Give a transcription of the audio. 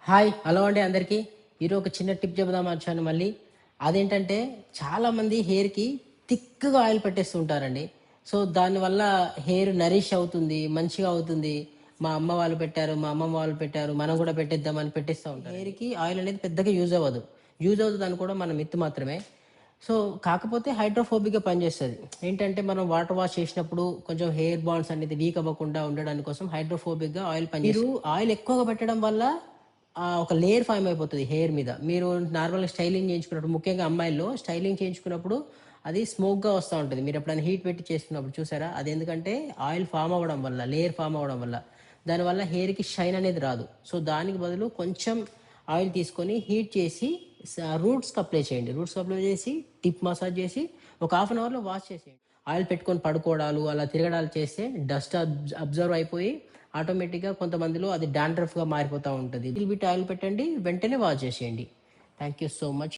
Hi! Hello అండి అందరికీ. ఈరోజు ఒక చిన్న టిప్ చెబుదాం వచ్చాను మళ్ళీ. అదేంటంటే చాలామంది హెయిర్‌కి థిక్‌గా ఆయిల్ పెట్టేస్తూ ఉంటారండి. సో, దానివల్ల హెయిర్ నరిష్ అవుతుంది, మంచిగా అవుతుంది. మా అమ్మ వాళ్ళు పెట్టారు, మా అమ్మమ్మ వాళ్ళు పెట్టారు, మనం కూడా పెట్టేద్దామని పెట్టేస్తా ఉంటారు. హెయిర్‌కి ఆయిల్ అనేది పెద్దగా యూజ్ అవ్వదు. యూజ్ అవుతదని కూడా మన మిత్ మాత్రమే. సో, కాకపోతే హైడ్రోఫోబిక్‌గా పనిచేస్తది. ఏంటంటే మనం వాటర్ వాష్ చేసినప్పుడు కొంచెం హెయిర్ బాండ్స్ అనేది వీక్ అవ్వకుండా ఉండడానికి కోసం హైడ్రోఫోబిక్‌గా ఆయిల్ పనిచేస్తది. మీరు ఆయిల్ ఎక్కువగా పెట్టడం వల్ల ఒక లేయర్ ఫార్మ్ అయిపోతది హెయిర్ మీద. మీరు నార్మల్‌గా స్టైలింగ్ చేయించుకున్నప్పుడు ముఖ్యంగా అమ్మాయిల్లో స్టైలింగ్ చేయించుకున్నప్పుడు అది స్మూత్‌గా వస్తా ఉంటది. మీరెప్పుడైనా హీట్ పెట్టి చేసుకున్నప్పుడు చూసారా? అదెందుకంటే ఆయిల్ ఫార్మ్ అవ్వడం వల్ల, లేయర్ ఫార్మ్ అవ్వడం వల్ల. దానివల్ల హెయిర్‌కి షైన్ అనేది రాదు. సో, దానికి బదులు కొంచెం ఆయిల్ తీసుకొని హీట్ చేసి రూట్స్‌కి అప్లై చేయండి. రూట్స్‌కి అప్లై చేసి, టిప్ మసాజ్ చేసి ఒక హాఫ్ అన్ అవర్‌లో వాష్ చేసేయండి. ఆయిల్ పెట్టుకొని పడుకోవడాలు, అలా తిరగడాలు చేస్తే డస్ట్ అబ్జర్వ్ అయిపోయి ఆటోమేటిక్‌గా కొంతమందిలో అది డాండ్రఫ్‌గా మారిపోతా ఉంటది. లిటిల్ బిట్ ఆయిల్ పెట్టండి. వెంటనే వాష్ చేసేయండి. Thank you so much.